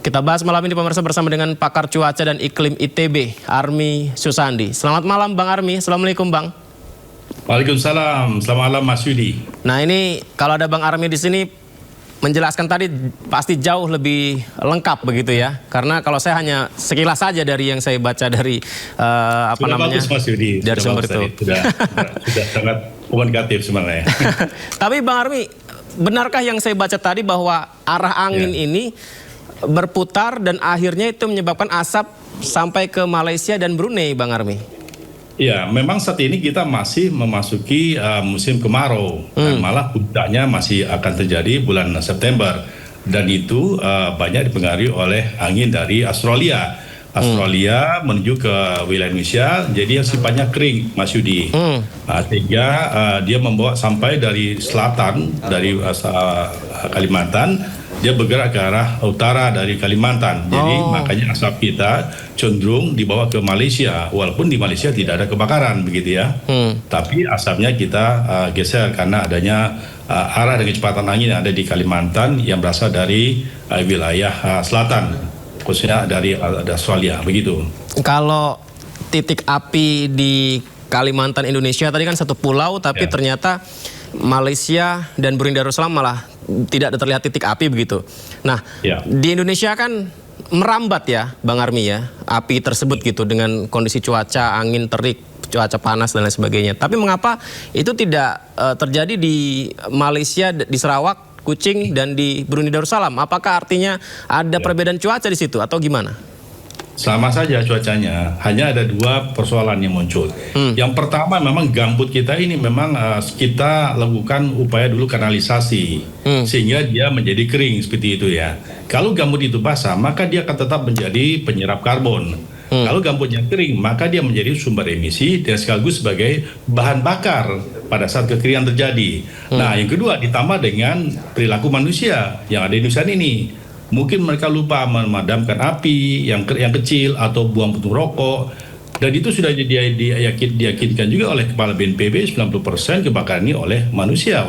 Kita bahas malam ini pemirsa bersama dengan pakar cuaca dan iklim ITB, Army Susandi. Selamat malam Bang Army, Assalamualaikum Bang. Waalaikumsalam, selamat malam Mas Yudi. Nah ini kalau ada Bang Army di sini menjelaskan tadi pasti jauh lebih lengkap begitu ya. Karena kalau saya hanya sekilas saja dari yang saya baca dari Bagus, Mas Yudi. Dari sumber itu. Sudah sangat komunikatif sebenarnya. Tapi Bang Army, benarkah yang saya baca tadi bahwa arah angin ini berputar dan akhirnya itu menyebabkan asap sampai ke Malaysia dan Brunei, Bang Army? Ya, memang saat ini kita masih memasuki musim kemarau dan malah puncaknya masih akan terjadi bulan September, dan itu banyak dipengaruhi oleh angin dari Australia. Australia menuju ke wilayah Indonesia, jadi yang sifatnya kering, Mas Yudi. Sehingga dia membawa sampai dari selatan, dari Kalimantan, dia bergerak ke arah utara dari Kalimantan. Jadi makanya asap kita cenderung dibawa ke Malaysia, walaupun di Malaysia tidak ada kebakaran begitu ya. Tapi asapnya kita geser karena adanya arah dan kecepatan angin yang ada di Kalimantan yang berasal dari wilayah selatan, khususnya dari Australia begitu. Kalau titik api di Kalimantan Indonesia tadi kan satu pulau, tapi ternyata Malaysia dan Brunei Darussalam malah tidak terlihat titik api begitu. Nah, di Indonesia kan merambat ya, Bang Army ya, api tersebut gitu dengan kondisi cuaca, angin terik, cuaca panas dan lain sebagainya. Tapi mengapa itu tidak terjadi di Malaysia, di Sarawak, Kuching dan di Brunei Darussalam? Apakah artinya ada perbedaan cuaca di situ atau gimana? Sama saja cuacanya, hanya ada dua persoalan yang muncul. Yang pertama memang gambut kita ini memang kita lakukan upaya dulu kanalisasi sehingga dia menjadi kering seperti itu ya. Kalau gambut itu basah maka dia akan tetap menjadi penyerap karbon. Kalau gambutnya kering maka dia menjadi sumber emisi dan sekaligus sebagai bahan bakar pada saat kekeringan terjadi. Nah yang kedua ditambah dengan perilaku manusia yang ada di Indonesia ini. Mungkin mereka lupa memadamkan api yang kecil atau buang puntung rokok, dan itu sudah diyakinkan juga oleh Kepala BNPB 90% kebakaran ini oleh manusia.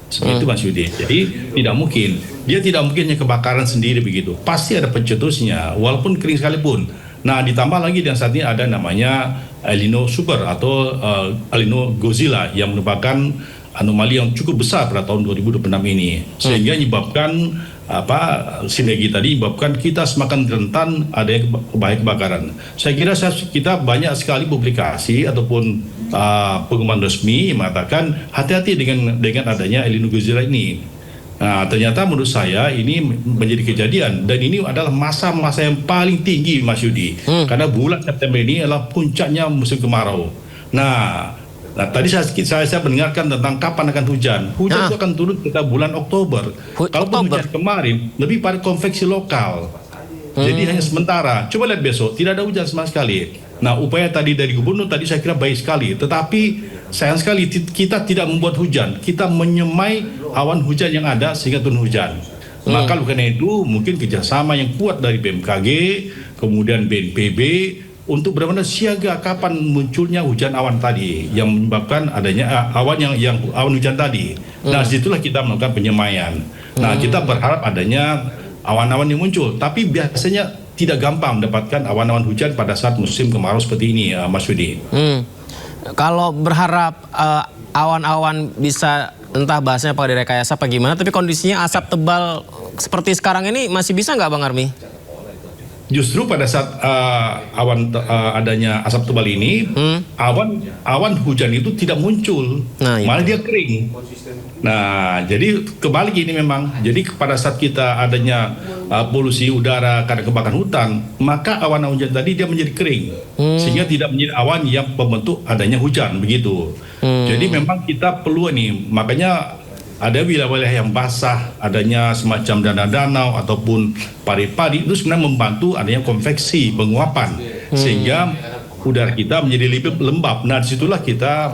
Seperti itu Mas Yudi. Jadi tidak mungkin hanya kebakaran sendiri begitu, pasti ada pencetusnya walaupun kering sekalipun. Nah ditambah lagi dan saat ini ada namanya El Nino Super atau El Nino Godzilla yang merupakan anomali yang cukup besar pada tahun 2026 ini, sehingga menyebabkan sinergi tadi menyebabkan kita semakin rentan adanya bahaya kebakaran. Saya kira kita banyak sekali publikasi ataupun pengumuman resmi yang mengatakan hati-hati dengan adanya El Nino Godzilla ini. Nah, ternyata menurut saya ini menjadi kejadian, dan ini adalah masa-masa yang paling tinggi Mas Yudi, karena bulan September ini adalah puncaknya musim kemarau. Nah, tadi saya mendengarkan tentang kapan akan hujan. Hujan itu akan turun kita bulan Oktober. Kalau hujan kemarin lebih pada konveksi lokal. Jadi hanya sementara. Coba lihat besok, tidak ada hujan sama sekali. Nah, upaya tadi dari gubernur tadi saya kira baik sekali. Tetapi sayang sekali kita tidak membuat hujan. Kita menyemai awan hujan yang ada sehingga turun hujan. Maka karena itu mungkin kerjasama yang kuat dari BMKG, kemudian BNPB, untuk benar-benar siaga kapan munculnya hujan awan tadi yang menyebabkan adanya awan hujan tadi. Nah, situlah kita melakukan penyemaian. Nah, kita berharap adanya awan-awan yang muncul, tapi biasanya tidak gampang mendapatkan awan-awan hujan pada saat musim kemarau seperti ini, Mas Yudi. Kalau berharap awan-awan bisa entah bahasanya apa direkayasa apa gimana, tapi kondisinya asap tebal seperti sekarang ini masih bisa nggak Bang Army? Justru pada saat adanya asap tebal ini, awan hujan itu tidak muncul, malah dia kering. Nah, jadi kebalik ini memang. Jadi pada saat kita adanya polusi udara karena kebakaran hutan, maka awan hujan tadi dia menjadi kering, sehingga tidak menjadi awan yang membentuk adanya hujan begitu. Jadi memang kita perlu nih, makanya ada wilayah-wilayah yang basah, adanya semacam danau-danau ataupun padi-padi, itu sebenarnya membantu adanya konveksi, penguapan, sehingga udara kita menjadi lebih lembab. Nah, disitulah kita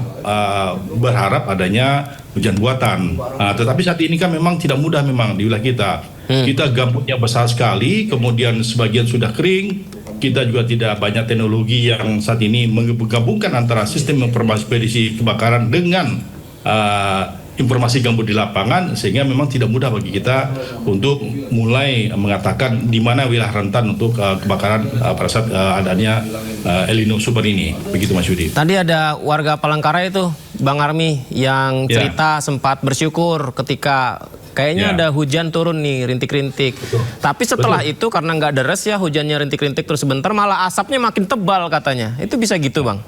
berharap adanya hujan buatan. Tetapi saat ini kan memang tidak mudah memang di wilayah kita. Kita gambutnya besar sekali, kemudian sebagian sudah kering. Kita juga tidak banyak teknologi yang saat ini menggabungkan antara sistem informasi prediksi kebakaran dengan informasi gambut di lapangan, sehingga memang tidak mudah bagi kita untuk mulai mengatakan di mana wilayah rentan untuk kebakaran pada saat adanya El Nino Super ini. Begitu Mas Yudi. Tadi ada warga Palangkaraya itu, Bang Army, yang cerita sempat bersyukur ketika kayaknya ada hujan turun nih, rintik-rintik. Tapi setelah itu karena nggak deres ya, hujannya rintik-rintik terus sebentar, malah asapnya makin tebal katanya. Itu bisa gitu Bang?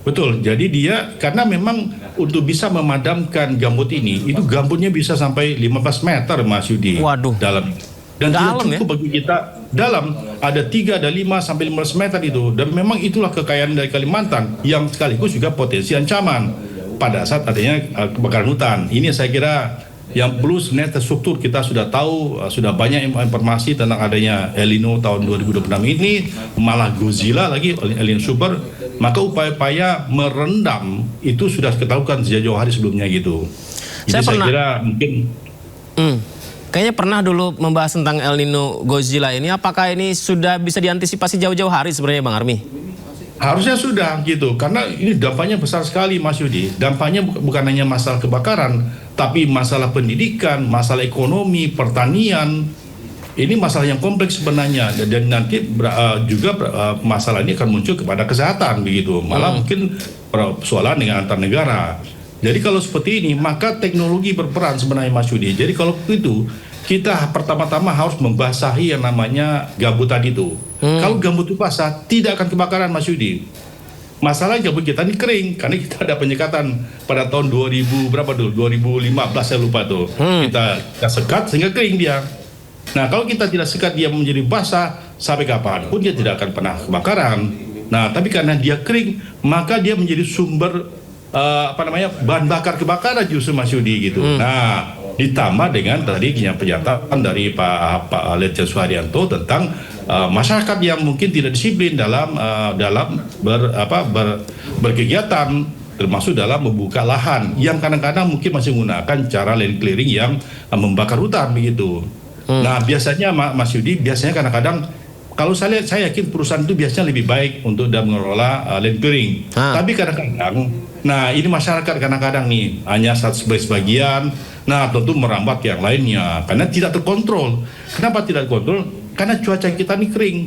Betul, jadi dia karena memang untuk bisa memadamkan gambut ini, itu gambutnya bisa sampai 15 meter Mas Yudi. Waduh. Dalam. Dan dalam tidak cukup bagi kita dalam, ada 3, ada 5 sampai 15 meter itu. Dan memang itulah kekayaan dari Kalimantan yang sekaligus juga potensi ancaman pada saat adanya kebakaran hutan. Ini saya kira yang perlu sebenarnya terstruktur. Kita sudah tahu, sudah banyak informasi tentang adanya El Nino tahun 2026 ini, malah Godzilla lagi, El Nino Super. Maka upaya-upaya merendam itu sudah ketahukan sejak jauh hari sebelumnya gitu. Jadi saya kira mungkin kayaknya pernah dulu membahas tentang El Nino Godzilla ini. Apakah ini sudah bisa diantisipasi jauh-jauh hari sebenarnya Bang Army? Harusnya sudah gitu, karena ini dampaknya besar sekali Mas Yudi. Dampaknya bukan hanya masalah kebakaran, tapi masalah pendidikan, masalah ekonomi, pertanian. Ini masalah yang kompleks sebenarnya, dan nanti juga masalah ini akan muncul kepada kesehatan begitu. Malah mungkin persoalan dengan antar negara. Jadi kalau seperti ini, maka teknologi berperan sebenarnya Mas Yudi. Jadi kalau itu, kita pertama-tama harus membasahi yang namanya gambut tadi itu. Kalau gambut itu basah, tidak akan kebakaran Mas Yudi. Masalah gambut kita ini kering, karena kita ada penyekatan pada tahun 2000 berapa dulu? 2015 saya lupa tuh. Kita sekat sehingga kering dia. Nah, kalau kita tidak sekat dia menjadi basah, sampai kapanpun dia tidak akan pernah kebakaran. Nah, tapi karena dia kering, maka dia menjadi sumber bahan bakar kebakaran justru Mas Yudi gitu. Nah, ditambah dengan tadi pernyataan dari Pak Letjen Suharyanto tentang masyarakat yang mungkin tidak disiplin dalam berkegiatan, termasuk dalam membuka lahan yang kadang-kadang mungkin masih menggunakan cara land clearing yang membakar hutan begitu. Nah, biasanya Mas Yudi, biasanya kadang-kadang kalau saya lihat, saya yakin perusahaan itu biasanya lebih baik untuk dalam mengelola land clearing. Tapi kadang-kadang, nah ini masyarakat kadang-kadang nih hanya sebagian, nah tentu merambat yang lainnya karena tidak terkontrol. Kenapa tidak terkontrol? Karena cuaca kita ini kering.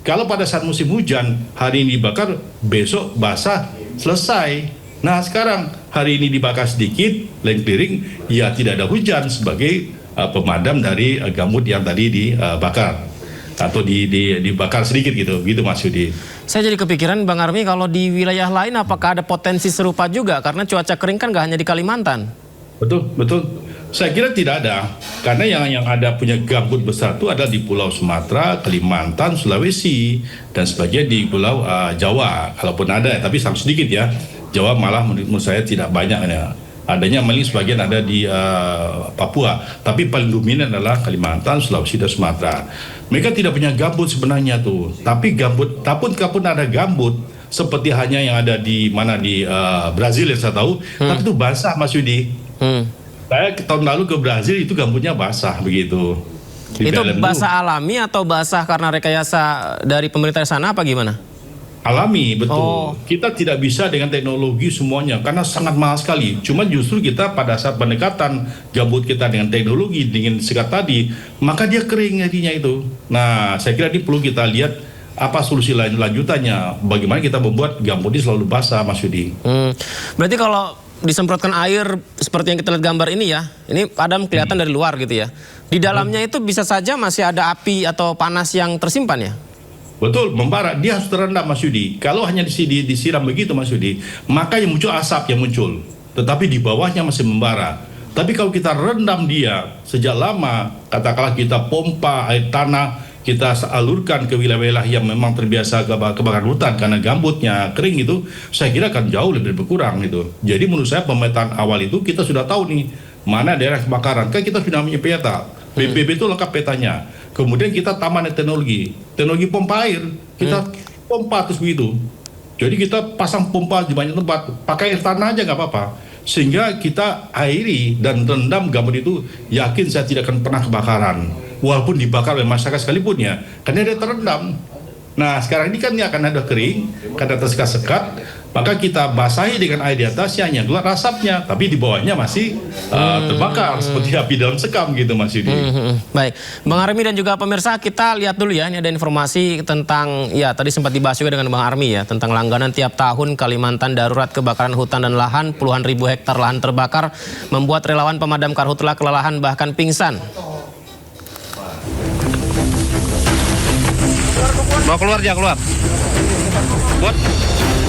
Kalau pada saat musim hujan, hari ini dibakar, besok basah, selesai. Nah sekarang hari ini dibakar sedikit, land clearing, ya tidak ada hujan sebagai pemadam dari gambut yang tadi dibakar atau dibakar sedikit gitu Mas Yudi. Saya jadi kepikiran Bang Army, kalau di wilayah lain apakah ada potensi serupa juga karena cuaca kering kan nggak hanya di Kalimantan? Betul. Saya kira tidak ada, karena yang ada punya gambut besar itu ada di Pulau Sumatera, Kalimantan, Sulawesi, dan sebagian di Pulau Jawa. Kalaupun ada, tapi sangat sedikit ya. Jawa malah menurut saya tidak banyak ya. Adanya paling sebagian ada di Papua, tapi paling dominan adalah Kalimantan, Sulawesi, dan Sumatera. Mereka tidak punya gambut sebenarnya tuh, tapi gambut, kalaupun ada gambut, seperti hanya yang ada di Brazil yang saya tahu, tapi itu basah Mas Yudi. Saya tahun lalu ke Brazil, itu gambutnya basah begitu. Itu basah alami atau basah karena rekayasa dari pemerintah sana apa gimana? Alami, betul. Kita tidak bisa dengan teknologi semuanya karena sangat mahal sekali. Cuma justru kita pada saat pendekatan gambut kita dengan teknologi, dengan sekat tadi, maka dia kering jadinya itu. Nah, saya kira ini perlu kita lihat apa solusi lanjutannya. Bagaimana kita membuat gambut ini selalu basah, Mas Yudi. Berarti kalau disemprotkan air seperti yang kita lihat gambar ini ya, ini padam kelihatan dari luar gitu ya. Di dalamnya itu bisa saja masih ada api atau panas yang tersimpan ya? Betul, membara. Dia harus terendam Mas Yudi. Kalau hanya disiram begitu Mas Yudi, maka yang muncul asap yang muncul. Tetapi di bawahnya masih membara. Tapi kalau kita rendam dia sejak lama, katakanlah kita pompa air tanah, kita alurkan ke wilayah-wilayah yang memang terbiasa kebakaran hutan karena gambutnya kering itu, saya kira akan jauh lebih berkurang gitu. Jadi menurut saya pemetaan awal itu kita sudah tahu nih mana daerah kebakaran. Kan kita sudah punya peta. BPB itu lengkap petanya. Kemudian kita tambah teknologi pompa air, kita pompa terus begitu. Jadi kita pasang pompa di banyak tempat, pakai air tanah aja nggak apa-apa. Sehingga kita airi dan rendam gambut itu, yakin saya tidak akan pernah kebakaran. Walaupun dibakar oleh masyarakat sekalipun ya, karena dia terendam. Nah sekarang ini kan akan ada kering, karena tersekat-sekat, maka kita basahi dengan air di atasnya, hanya keluar asapnya, tapi di bawahnya masih terbakar seperti api dalam sekam gitu Mas Yudi. Baik, Bang Armi dan juga pemirsa, kita lihat dulu ya, ini ada informasi tentang, ya tadi sempat dibahas juga dengan Bang Armi ya, tentang langganan tiap tahun Kalimantan darurat kebakaran hutan dan lahan, puluhan ribu hektar lahan terbakar, membuat relawan pemadam karhutla kelelahan bahkan pingsan. Mau keluar dia keluar. Buat.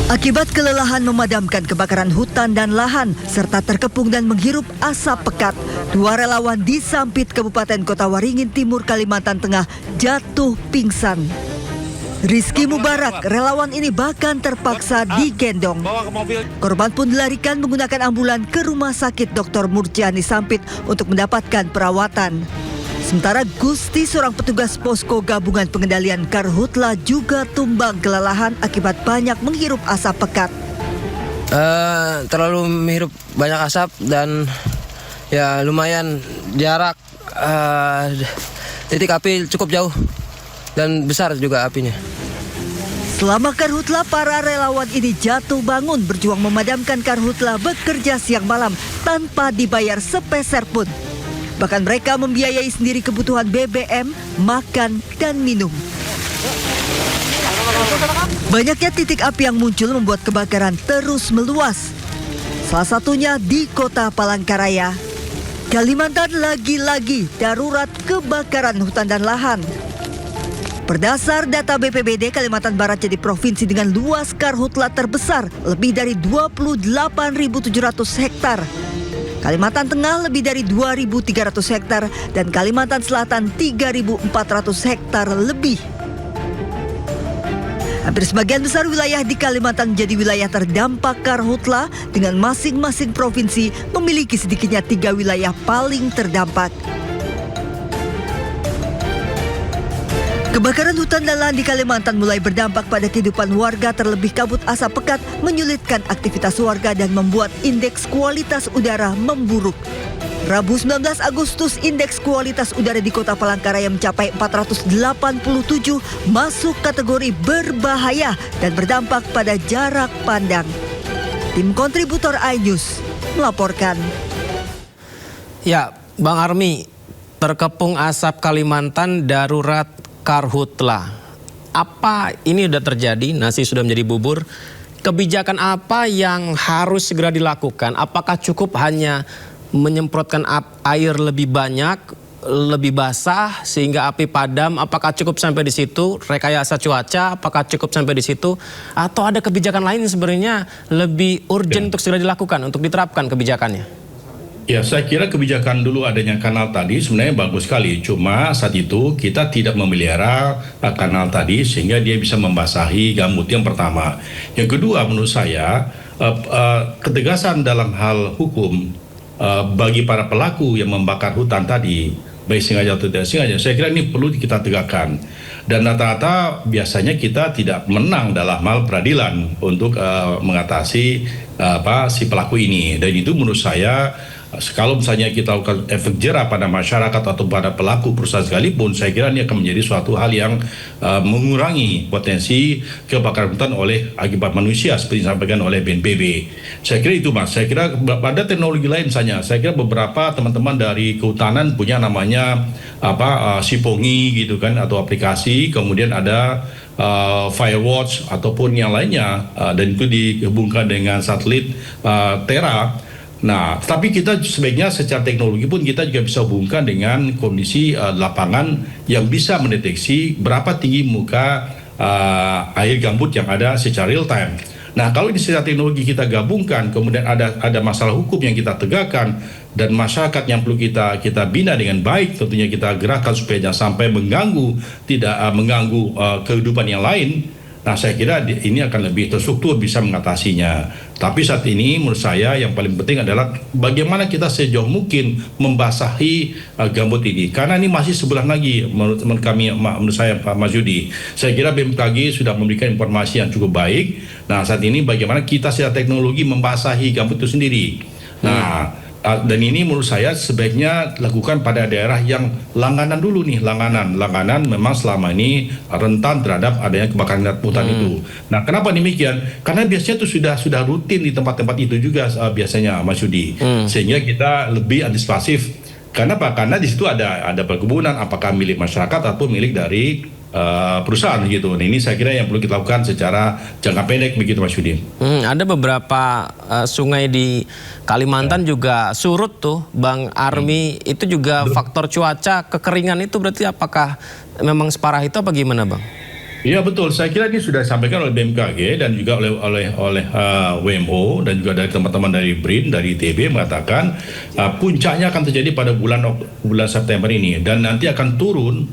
Akibat kelelahan memadamkan kebakaran hutan dan lahan serta terkepung dan menghirup asap pekat, 2 relawan di Sampit Kabupaten Kota Waringin Timur, Kalimantan Tengah jatuh pingsan. Rizky Mubarak, relawan ini bahkan terpaksa digendong. Korban pun dilarikan menggunakan ambulan ke Rumah Sakit Dr. Murjani Sampit untuk mendapatkan perawatan. Sementara Gusti, seorang petugas posko gabungan pengendalian karhutla, juga tumbang kelelahan akibat banyak menghirup asap pekat. Terlalu menghirup banyak asap dan ya lumayan jarak titik api cukup jauh dan besar juga apinya. Selama karhutla, para relawan ini jatuh bangun berjuang memadamkan karhutla, bekerja siang malam tanpa dibayar sepeser pun. Bahkan mereka membiayai sendiri kebutuhan BBM, makan, dan minum. Banyaknya titik api yang muncul membuat kebakaran terus meluas. Salah satunya di Kota Palangkaraya. Kalimantan lagi-lagi darurat kebakaran hutan dan lahan. Berdasar data BPBD, Kalimantan Barat jadi provinsi dengan luas karhutla terbesar, lebih dari 28.700 hektar. Kalimantan Tengah lebih dari 2.300 hektar dan Kalimantan Selatan 3.400 hektar lebih. Hampir sebagian besar wilayah di Kalimantan menjadi wilayah terdampak karhutla dengan masing-masing provinsi memiliki sedikitnya 3 wilayah paling terdampak. Kebakaran hutan dan lahan di Kalimantan mulai berdampak pada kehidupan warga, terlebih kabut asap pekat menyulitkan aktivitas warga dan membuat indeks kualitas udara memburuk. Rabu 19 Agustus, indeks kualitas udara di Kota Palangkaraya mencapai 487, masuk kategori berbahaya dan berdampak pada jarak pandang. Tim kontributor iNews melaporkan. Ya, Bang Armi, terkepung asap Kalimantan darurat karhutla. Apa ini sudah terjadi, nasi sudah menjadi bubur? Kebijakan apa yang harus segera dilakukan? Apakah cukup hanya menyemprotkan air lebih banyak, lebih basah sehingga api padam? Apakah cukup sampai di situ? Rekayasa cuaca, apakah cukup sampai di situ? Atau ada kebijakan lain sebenarnya lebih urgent untuk segera dilakukan, untuk diterapkan kebijakannya? Ya, saya kira kebijakan dulu adanya kanal tadi sebenarnya bagus sekali. Cuma saat itu kita tidak memelihara kanal tadi sehingga dia bisa membasahi gambut, yang pertama. Yang kedua, menurut saya ketegasan dalam hal hukum bagi para pelaku yang membakar hutan tadi, baik sengaja atau tidak sengaja, saya kira ini perlu kita tegakkan. Dan rata-rata biasanya kita tidak menang dalam hal peradilan untuk mengatasi si pelaku ini. Dan itu menurut saya, kalau misalnya kita lakukan efek jerah pada masyarakat atau pada pelaku perusahaan sekalipun, saya kira ini akan menjadi suatu hal yang mengurangi potensi kebakaran hutan oleh akibat manusia seperti disampaikan oleh BNPB. Saya kira itu, Mas. Saya kira pada teknologi lain misalnya, saya kira beberapa teman-teman dari kehutanan punya namanya Sipongi gitu kan, atau aplikasi, kemudian ada Firewatch ataupun yang lainnya, dan itu dihubungkan dengan satelit Terra. Nah, tapi kita sebaiknya secara teknologi pun kita juga bisa hubungkan dengan kondisi lapangan yang bisa mendeteksi berapa tinggi muka air gambut yang ada secara real time. Nah, kalau di secara teknologi kita gabungkan, kemudian ada masalah hukum yang kita tegakkan dan masyarakat yang perlu kita bina dengan baik, tentunya kita gerakkan supaya jangan sampai tidak mengganggu kehidupan yang lain. Nah, saya kira ini akan lebih terstruktur bisa mengatasinya. Tapi saat ini menurut saya yang paling penting adalah bagaimana kita sejauh mungkin membasahi gambut ini. Karena ini masih sebulan lagi menurut saya Pak Mas Yudi. Saya kira BMKG sudah memberikan informasi yang cukup baik. Nah, saat ini bagaimana kita secara teknologi membasahi gambut itu sendiri. Nah, Dan ini menurut saya sebaiknya lakukan pada daerah yang langganan dulu nih, langganan memang selama ini rentan terhadap adanya kebakaran hutan itu. Nah, kenapa demikian? Karena biasanya itu sudah rutin di tempat-tempat itu juga biasanya, Mas Yudi. Sehingga kita lebih antisipasif. Karena apa? Karena di situ ada perkebunan, apakah milik masyarakat atau milik dari perusahaan gitu. Nah, ini saya kira yang perlu kita lakukan secara jangka pendek begitu, Mas Yudi. Ada beberapa sungai di Kalimantan juga surut tuh, Bang Army. Itu juga faktor cuaca, kekeringan itu berarti apakah memang separah itu apa gimana, Bang? Iya betul, saya kira ini sudah disampaikan oleh BMKG dan juga oleh WMO dan juga dari teman-teman dari BRIN, dari ITB mengatakan puncaknya akan terjadi pada bulan September ini dan nanti akan turun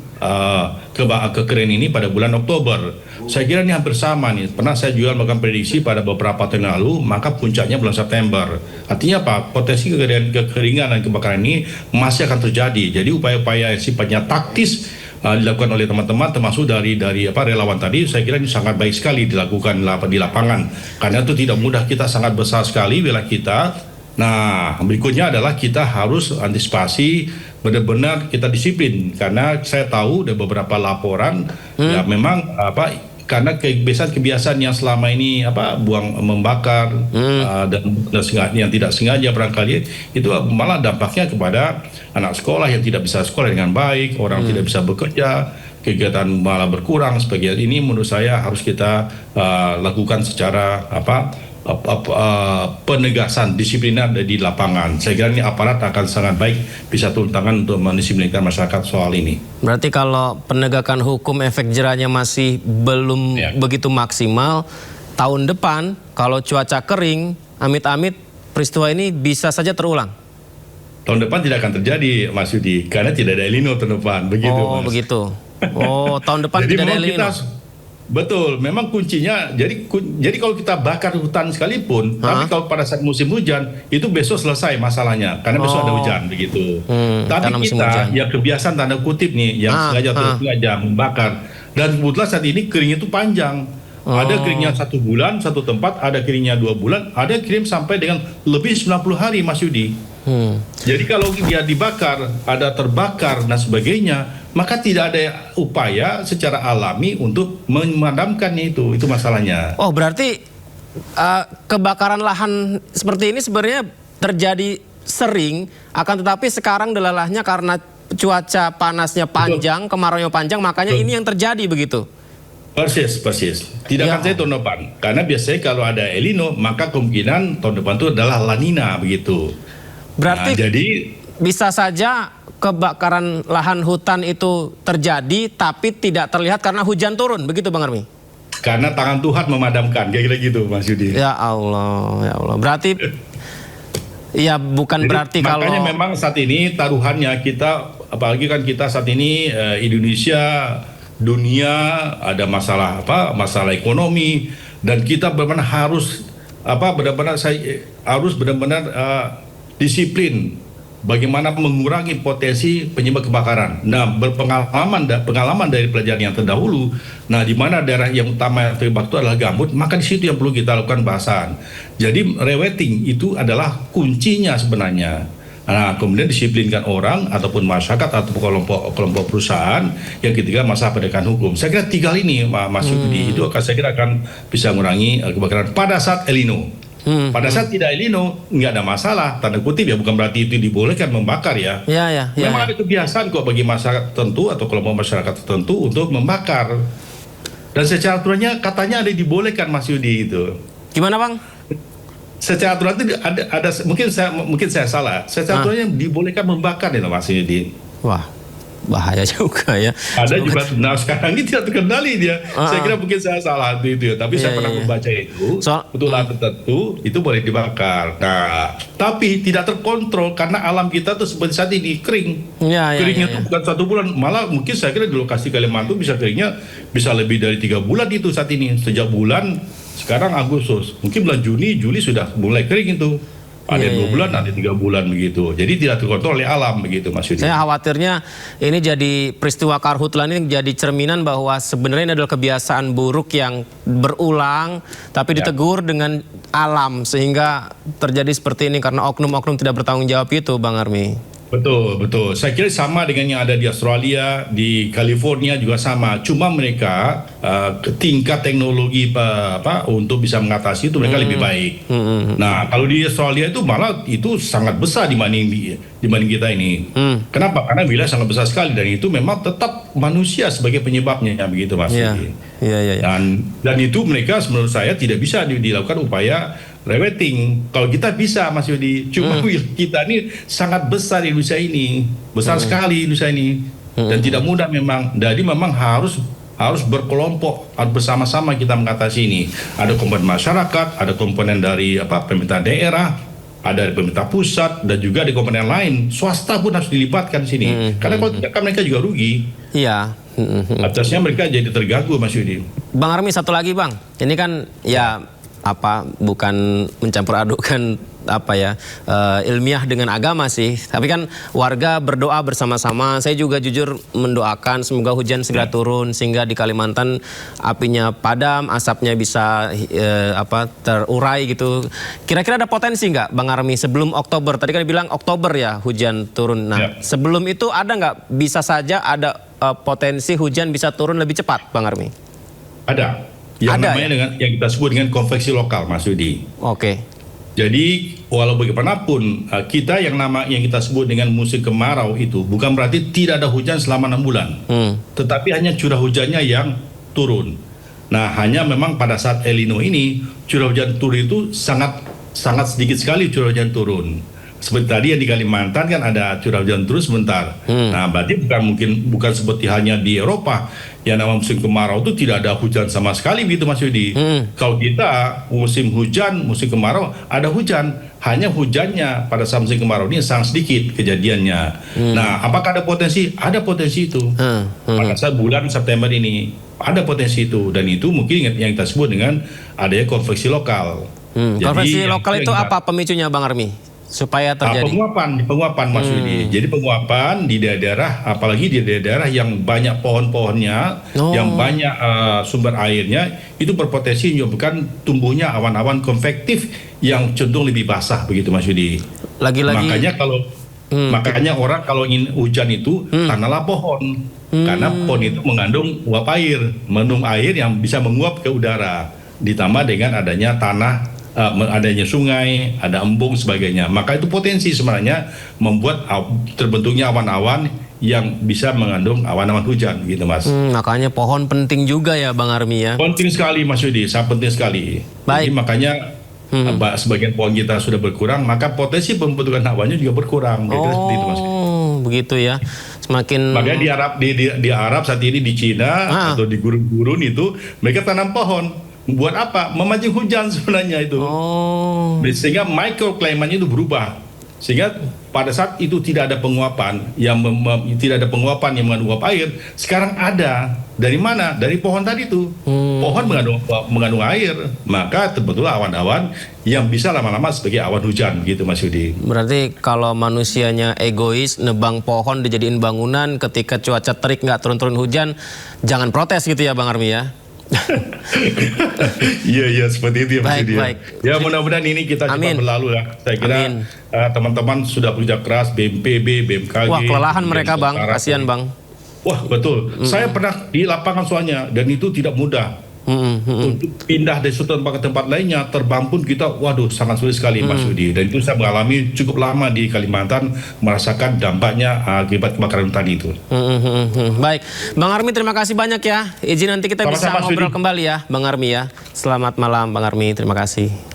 kekeringan ini pada bulan Oktober. Saya kira ini hampir sama nih. Pernah saya juga melakukan prediksi pada beberapa tahun lalu, maka puncaknya bulan September. Artinya apa? Potensi kekeringan dan kebakaran ini masih akan terjadi. Jadi upaya-upaya sifatnya taktis dilakukan oleh teman-teman termasuk dari relawan tadi, saya kira ini sangat baik sekali dilakukan di lapangan karena itu tidak mudah, kita sangat besar sekali wilayah kita. Nah, berikutnya adalah kita harus antisipasi, benar-benar kita disiplin karena saya tahu ada beberapa laporan ya memang karena kebiasaan yang selama ini membakar dan yang tidak sengaja barangkali itu malah dampaknya kepada anak sekolah yang tidak bisa sekolah dengan baik, orang tidak bisa bekerja, kegiatan malah berkurang. Sebagian ini menurut saya harus kita lakukan secara penegasan disipliner di lapangan. Saya kira ini aparat akan sangat baik bisa turun tangan untuk mendisiplinkan masyarakat soal ini. Berarti kalau penegakan hukum efek jerahnya masih belum begitu maksimal, tahun depan kalau cuaca kering, amit-amit peristiwa ini bisa saja terulang. Tahun depan tidak akan terjadi, Mas Yudi, karena tidak ada El Nino tahun depan. Begitu, Mas. Begitu. Tahun depan tidak ada El Nino. Betul, memang kuncinya. Jadi kalau kita bakar hutan sekalipun, tapi kalau pada saat musim hujan itu besok selesai masalahnya, karena besok ada hujan begitu. Tapi kita yang kebiasaan tanda kutip nih, yang sengaja atau sengaja membakar, dan kebetulan saat ini keringnya itu panjang. Ada keringnya 1 bulan satu tempat, ada keringnya 2 bulan, ada kering sampai dengan lebih 90 hari, Mas Yudi. Jadi kalau dia dibakar, ada terbakar dan sebagainya, maka tidak ada upaya secara alami untuk memadamkannya itu masalahnya. Oh, berarti kebakaran lahan seperti ini sebenarnya terjadi sering, akan tetapi sekarang delalahnya karena cuaca panasnya panjang, kemarauannya panjang, makanya ini yang terjadi begitu. Persis. Tidak akan saya tahun depan, karena biasanya kalau ada El Nino, maka kemungkinan tahun depan itu adalah La Nina begitu. Berarti jadi bisa saja kebakaran lahan hutan itu terjadi tapi tidak terlihat karena hujan turun, begitu Bang Army? Karena tangan Tuhan memadamkan, kira-kira gitu Mas Yudi. Ya Allah. Berarti ya bukan. Jadi, berarti kalau makanya memang saat ini taruhannya kita, apalagi kan kita saat ini Indonesia, dunia ada masalah masalah ekonomi, dan kita benar-benar harus benar-benar disiplin bagaimana mengurangi potensi penyebab kebakaran. Nah, pengalaman dari pelajaran yang terdahulu, nah di mana daerah yang utama yang terlibat itu adalah gambut, maka di situ yang perlu kita lakukan bahasan. Jadi rewetting itu adalah kuncinya sebenarnya. Nah, kemudian disiplinkan orang ataupun masyarakat atau kelompok perusahaan. Yang ketiga masalah penegakan hukum. Saya kira 3 ini, Mas Yudi, itu saya kira akan bisa mengurangi kebakaran pada saat El Nino. Pada saat tidak El Nino nggak ada masalah, tanda kutip ya, bukan berarti itu dibolehkan membakar ya. Memang ada kebiasaan kok bagi masyarakat tertentu atau kelompok masyarakat tertentu untuk membakar. Dan secara aturannya katanya ada dibolehkan, Mas Yudi itu. Gimana Bang? Secara aturan itu ada mungkin saya salah. Secara aturannya dibolehkan membakar ya, Mas Yudi. Wah, bahaya juga ya. Ada juga. Nah, sekarang ini tidak terkendali dia. Saya kira mungkin saya salah itu ya. Tapi saya pernah membaca itu. Betul tertentu itu boleh dibakar. Nah, tapi tidak terkontrol karena alam kita tuh seperti saat ini kering. Keringnya tuh bukan 1 bulan. Malah mungkin saya kira di lokasi Kalimantan bisa keringnya bisa lebih dari 3 bulan itu saat ini. Sejak bulan sekarang Agustus, mungkin bulan Juni, Juli sudah mulai kering itu. Ada 2 bulan, ada 3 bulan begitu. Jadi tidak terkontrol oleh alam begitu, Mas Yudi. Saya khawatirnya ini jadi peristiwa karhutla ini jadi cerminan bahwa sebenarnya ini adalah kebiasaan buruk yang berulang, tapi ditegur dengan alam sehingga terjadi seperti ini karena oknum-oknum tidak bertanggung jawab itu, Bang Army. Betul, betul. Saya kira sama dengan yang ada di Australia, di California juga sama. Cuma mereka tingkat teknologi untuk bisa mengatasi itu mereka lebih baik. Nah, kalau di Australia itu malah itu sangat besar dibanding kita ini. Kenapa? Karena wilayah sangat besar sekali dan itu memang tetap manusia sebagai penyebabnya, begitu Mas. Iya. Dan itu mereka menurut saya tidak bisa dilakukan upaya reweting. Kalau kita bisa, Mas Yudi, cuma kita ini sangat besar Indonesia ini, besar sekali Indonesia ini, dan tidak mudah memang. Jadi memang harus berkelompok, harus bersama-sama kita mengatasi ini. Ada komponen masyarakat, ada komponen dari pemerintah daerah, ada dari pemerintah pusat, dan juga di komponen lain. Swasta pun harus dilibatkan di sini, karena kalau tidak kan mereka juga rugi. Iya. Atasnya mereka jadi terganggu, Mas Yudi. Bang Army, satu lagi Bang, ini kan bukan mencampur adukan ilmiah dengan agama sih, tapi kan warga berdoa bersama-sama. Saya juga jujur mendoakan semoga hujan segera turun sehingga di Kalimantan apinya padam, asapnya bisa terurai gitu. Kira-kira ada potensi nggak, Bang Army, sebelum Oktober? Tadi kan bilang Oktober ya hujan turun. Nah, sebelum itu ada nggak, bisa saja ada potensi hujan bisa turun lebih cepat, Bang Army? Ada. Yang namanya dengan yang kita sebut dengan konveksi lokal, Mas Yudi. Oke. Jadi walau bagaimanapun kita yang kita sebut dengan musim kemarau itu bukan berarti tidak ada hujan selama 6 bulan. Tetapi hanya curah hujannya yang turun. Nah, hanya memang pada saat El Nino ini curah hujan turun itu sangat sedikit sekali curah hujan turun. Seperti tadi yang di Kalimantan kan ada curah hujan terus sebentar. Nah, berarti bukan seperti hanya di Eropa yang namanya musim kemarau itu tidak ada hujan sama sekali begitu, Mas Yudi. Kalau kita musim hujan, musim kemarau ada hujan, hanya hujannya pada saat musim kemarau ini sangat sedikit kejadiannya. Nah, apakah ada potensi? Ada potensi itu. Pada saat bulan September ini ada potensi itu, dan itu mungkin yang kita sebut dengan adanya konveksi lokal. Konveksi lokal itu apa pemicunya, Bang Army? Supaya terjadi penguapan Mas Yudi. Jadi penguapan di daerah, apalagi di daerah yang banyak pohon-pohonnya, yang banyak sumber airnya, itu berpotensi menyebabkan tumbuhnya awan-awan konvektif yang cenderung lebih basah begitu, Mas Yudi. Makanya orang kalau ingin hujan itu tanamlah pohon, karena pohon itu mengandung uap air, mengandung air yang bisa menguap ke udara, ditambah dengan adanya tanah, adanya sungai, ada embung sebagainya. Maka itu potensi sebenarnya membuat terbentuknya awan-awan yang bisa mengandung awan-awan hujan gitu, Mas. Makanya pohon penting juga ya, Bang Army ya. Penting sekali, Mas Yudi, sangat penting sekali. Baik. Jadi makanya sebagian pohon kita sudah berkurang, maka potensi pembentukan awannya juga berkurang. Gitu, Mas. Begitu ya. Semakin makanya di Arab saat ini, di Cina atau di gurun-gurun itu mereka tanam pohon. Buat apa? Memancing hujan sebenarnya itu. Sehingga microclimate itu berubah. Sehingga pada saat itu tidak ada penguapan yang mengandung uap air, sekarang ada. Dari mana? Dari pohon tadi itu. Pohon mengandung air, maka terbentuklah awan-awan yang bisa lama-lama sebagai awan hujan gitu, Mas Yudi. Berarti kalau manusianya egois, nebang pohon dijadiin bangunan, ketika cuaca terik nggak turun-turun hujan, jangan protes gitu ya, Bang Army ya. Iya seperti itu ya, Mas Yudi. Ya mudah-mudahan ini kita cepat berlalu ya. Saya kira teman-teman sudah bekerja keras, BNPB, BMKG. Wah, kelelahan mereka, Bang. Kasihan, Bang. Wah, betul. Saya pernah di lapangan soalnya, dan itu tidak mudah. Untuk pindah dari suatu tempat ke tempat lainnya, terbang pun kita, waduh, sangat sulit sekali, Mas Yudi. Dan itu saya mengalami cukup lama di Kalimantan, merasakan dampaknya akibat kebakaran hutan itu. Baik, Bang Army, terima kasih banyak ya. Izin nanti kita bisa ngobrol kembali ya, Bang Army ya. Selamat malam, Bang Army. Terima kasih.